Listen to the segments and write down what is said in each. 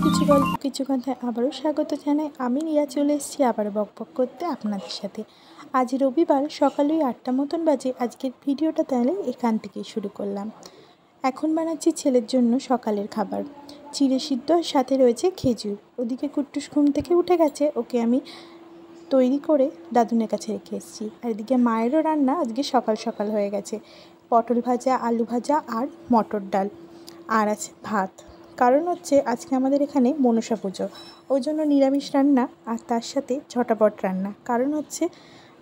কিছু গল্প কিছু কথায় আবারও স্বাগত জানাই। আমি রিয়া চলে এসেছি আবার বকবক করতে আপনাদের সাথে। আজ রবিবার সকাল ওই 8টা মতন বাজে। আজকের ভিডিওটা তাহলে এখান থেকেই শুরু করলাম। এখন বানাচ্ছি ছেলের জন্য সকালের খাবার, চিড়ে সিদ্ধ আর সাথে রয়েছে খেজুর। ওদিকে কুট্টুস ঘুম থেকে উঠে গেছে, ওকে আমি তৈরি করে দাদুনের কাছে রেখে এসেছি। আর এদিকে মায়েরও রান্না আজকে সকাল সকাল হয়ে গেছে, পটল ভাজা, আলু ভাজা আর মটর ডাল, আর আছে ভাত। কারণ হচ্ছে আজকে আমাদের এখানে মনসা পুজো, ওই জন্য নিরামিষ রান্না আর তার সাথে ঝটাপট রান্না। কারণ হচ্ছে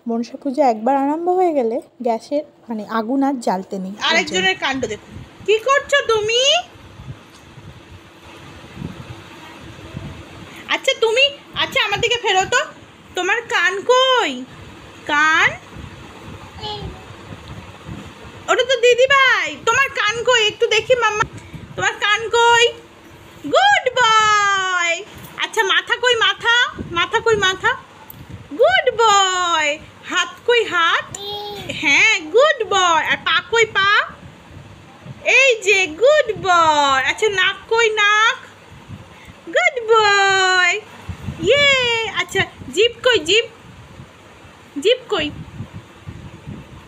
মনসা পুজো একবার আরম্ভ হয়ে গেলে গ্যাসের আগুন আর জ্বালতে নেই। আরেকজনের কাণ্ড দেখুন, কি করছো তুমি? আচ্ছা আমার দিকে ফেরো তো। তোমার কান কই? কান ওটা তো দিদি ভাই। তোমার কান কই একটু দেখি মাম্মা, তোমার কান কই? Good boy. আচ্ছা মাথা কই? মাথা কই? মাথা। Good boy. হাত কই? হাত। হ্যাঁ গুড বয়। আর পা কই? পা। এই যে গুড বয়। আচ্ছা নাক কই? নাক। Good boy. ইয়ে। আচ্ছা জিভ কই? জিভ কই?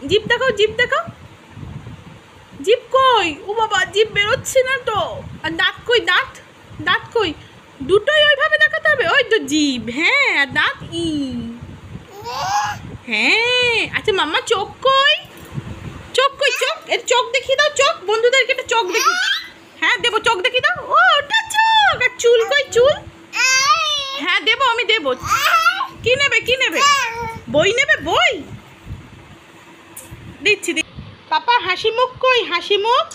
জিভ দেখাও, জিভ দেখাও। জিভ কই? ও বাবা, জিভ বেরোচ্ছে না তো। আর দাঁত কই? দাঁত কই? দুটোই ওইভাবে দেখাতে হবে। ওই তো জিভ। হ্যাঁ আর দাঁত ই। হ্যাঁ আচ্ছা মাম্মা চোখ কই? চোখ কই? চোখ, এর চোখ দেখিয়ে দাও। চোখ বন্ধুদেরকে একটা চোখ দেখি। হ্যাঁ দেবো, চোখ দেখিয়ে দাও। ও ওটা চোখ। আর চুল কই? চুল। হ্যাঁ দেবো, আমি দেবো। কি নেবে? বই নেবে? বই দিচ্ছি। পাপা হাসি মুখ কই? হাসি মুখ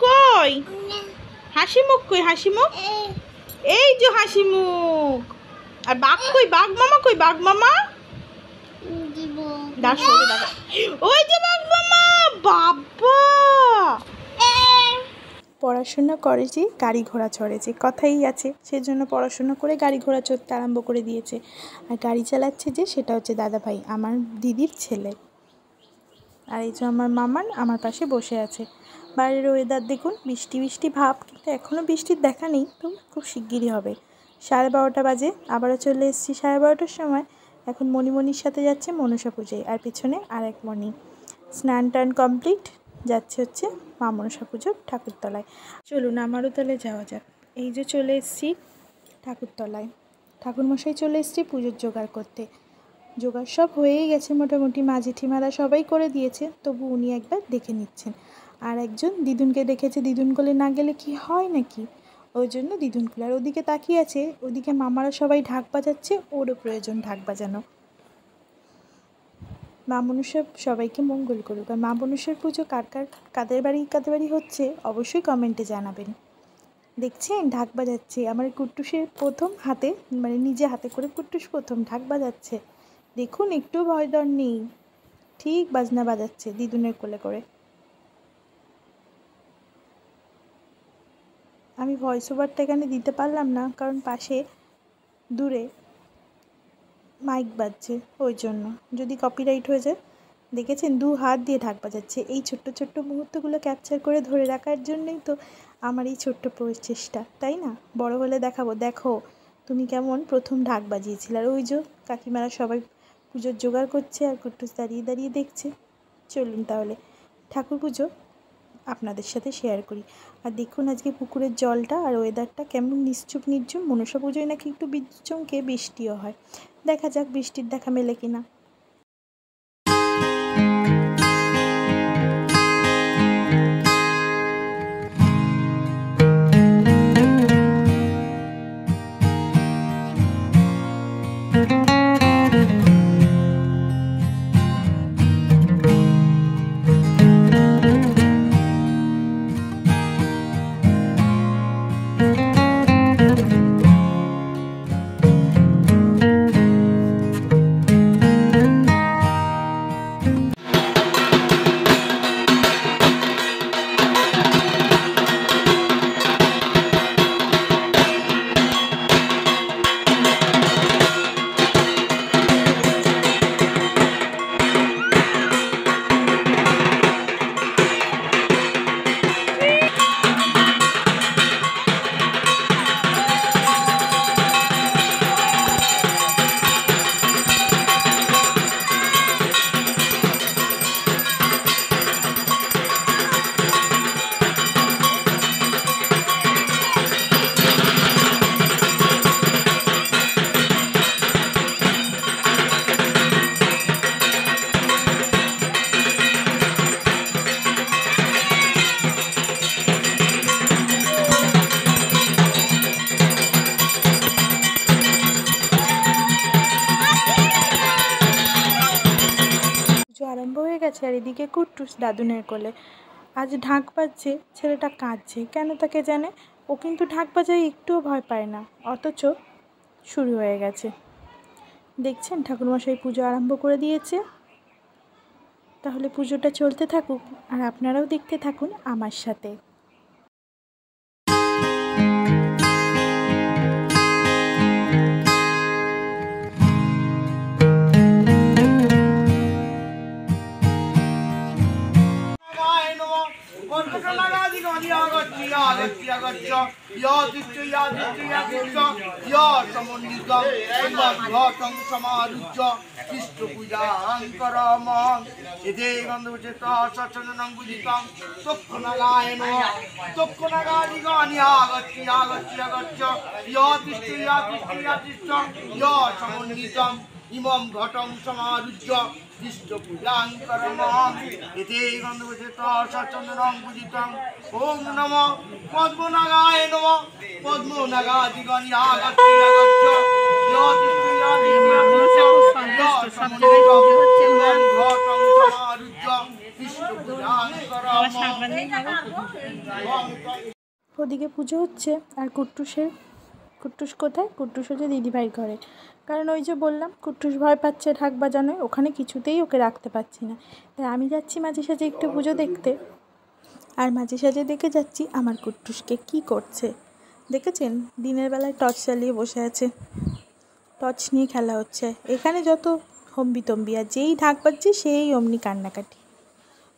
কই? হাসি মুখ এই যে হাসি মুখ। আর বাঘ কই? বাঘ মামা কই? বাঘ মামা ওই যে বাঘ মামা। বাবা পড়াশোনা করেছি, গাড়ি ঘোড়া চড়েছে, কথাই আছে। সেজন্য পড়াশোনা করে গাড়ি ঘোড়া চড়তে আরম্ভ করে দিয়েছে। আর গাড়ি চালাচ্ছে যে, সেটা হচ্ছে দাদা ভাই, আমার দিদির ছেলে। আর এই যে আমার মামান আমার পাশে বসে আছে। বাইরের ওয়েদার দেখুন, বৃষ্টি ভাব, কিন্তু এখনও বৃষ্টির দেখা নেই, তো খুব শিগগিরই হবে। 12:30 বাজে, আবারও চলে এসেছি 12:30টার সময়। এখন মণিমণির সাথে যাচ্ছে মনসা পুজোয়, আর পিছনে আর এক মণি। স্নান টান কমপ্লিট, যাচ্ছে হচ্ছে মা মনসা পুজোর ঠাকুরতলায়। চলুন আমারও তাহলে যাওয়া যাক। এই যে চলে এসেছি ঠাকুরতলায়, ঠাকুরমশাই চলে এসেছি পুজোর জোগাড় করতে। জোগাড় সব হয়েই গেছে মোটামুটি, মা জেঠিমারা সবাই করে দিয়েছে, তবু উনি একবার দেখে নিচ্ছেন। আর একজন দিদুনকে দেখেছে, দিদুন কোলে না গেলে কি হয় নাকি, ওই জন্য দিদুন কোলে। আর ওদিকে তাকিয়ে আছে, ওদিকে মামারা সবাই ঢাক বাজাচ্ছে, ওরও প্রয়োজন ঢাক বাজানো। মা মনসা সবাইকে মঙ্গল করুক। আর মা মনসার পুজো কাদের বাড়ি হচ্ছে অবশ্যই কমেন্টে জানাবেন। দেখছেন ঢাক বাজাচ্ছে আমার কুট্টুসের প্রথম হাতে, নিজে হাতে করে কুট্টুস প্রথম ঢাক বাজাচ্ছে। দেখুন একটু ভয় ডর নেই, ঠিক বাজনা বাজাচ্ছে দিদুনের কোলে করে। আমি ভয়েস ওভারটা এখানে দিতে পারলাম না, কারণ পাশে দূরে মাইক বাজছে, ওই জন্য যদি কপিরাইট হয়ে যায়। দেখেছেন 2 হাত দিয়ে ঢাক বাজাচ্ছে। এই ছোট্ট মুহূর্তগুলো ক্যাপচার করে ধরে রাখার জন্যই তো আমার এই ছোট্ট প্রচেষ্টা, তাই না? বড় হলে দেখাবো, দেখো তুমি কেমন প্রথম ঢাক বাজিয়েছিলে। আর ওই যে কাকিমারা সবাই পুজোর জোগাড় করছে, আর কুট্টুস দাঁড়িয়ে দেখছে। চলুন তাহলে ঠাকুর পুজো আপনাদের সাথে শেয়ার করি। আর দেখুন আজকে পুকুরের জলটা আর ওয়েদারটা কেমন নিশ্চুপ নির্ঝুম। মনসা পুজোয় নাকি একটু বিদ্যুৎ চমকে বৃষ্টিও হয়, দেখা যাক বৃষ্টির দেখা মেলে কিনা। গেছে আর এদিকে কুট্টুস দাদুনের কোলে। আজ ঢাক বাজছে, ছেলেটা কাঁদছে, কেন তাকে জানে। ও কিন্তু ঢাক বাজায় একটুও ভয় পায় না, অথচ শুরু হয়ে গেছে। দেখছেন ঠাকুরমশাই পুজো আরম্ভ করে দিয়েছে। তাহলে পুজোটা চলতে থাকুক আর আপনারাও দেখতে থাকুন আমার সাথে। ইমম ঘটং সমারুহ্য দৃষ্টপূজাং করমাম এতে গন্ধবচেতচন্দনং পূজিতং। ওম নমঃ পদ্মনাগায় নমঃ। পদ্মনাগাদিগণিয়াগচ্ছ ওদিকে পুজো হচ্ছে আর কুট্টুস কোথায়? কুট্টুস হচ্ছে দিদিভাই ঘরে। কারণ ওই যে বললাম কুট্টুস ভয় পাচ্ছে ঢাক বাজানোয়, ওখানে কিছুতেই ওকে রাখতে পারছি না। তাই আমি যাচ্ছি মাঝে সাঝে একটু পুজো দেখতে, আর মাঝে সাঝে দেখে যাচ্ছি আমার কুট্টুসকে কি করছে। দেখেছেন দিনের বেলায় টর্চ চালিয়ে বসে আছে, টর্চ নিয়ে খেলা হচ্ছে। এখানে যত হম্বিতম্বি, আর যেই ঢাক বাজছে সেই অমনি কান্নাকাটি।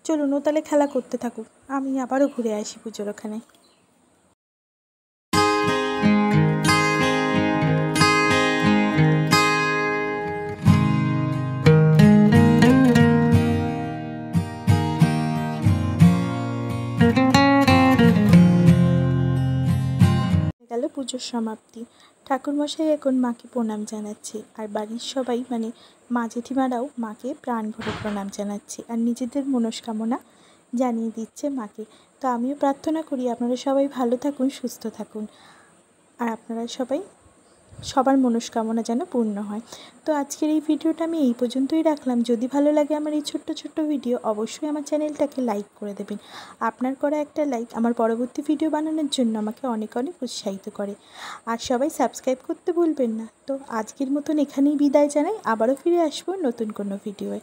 চলুন ও তাহলে খেলা করতে থাকুক, আমি আবারও ঘুরে আসি পুজোর ওখানে। গেল পুজোর সমাপ্তি। ঠাকুরমশাই এখন মাকে প্রণাম জানাচ্ছে, আর বাড়ির সবাই মানে মা জেঠিমারাও মাকে প্রাণ ভরে প্রণাম জানাচ্ছে আর নিজেদের মনস্কামনা জানিয়ে দিচ্ছে মাকে। তো আমিও প্রার্থনা করি আপনারা সবাই ভালো থাকুন, সুস্থ থাকুন, আর আপনারা সবাই সবার মনস্কামনা যেন পূর্ণ হয়। তো আজকের এই ভিডিওটা আমি এই পর্যন্তই রাখলাম। যদি ভালো লাগে আমার এই ছোট্ট ছোট্ট ভিডিও, অবশ্যই আমার চ্যানেলটাকে লাইক করে দেবেন। আপনার করা একটা লাইক আমার পরবর্তী ভিডিও বানানোর জন্য আমাকে অনেক অনেক উৎসাহিত করে। আর সবাই সাবস্ক্রাইব করতে ভুলবেন না। তো আজকের মতন এখানেই বিদায় জানাই, আবারও ফিরে আসবো নতুন কোনো ভিডিওয়ে।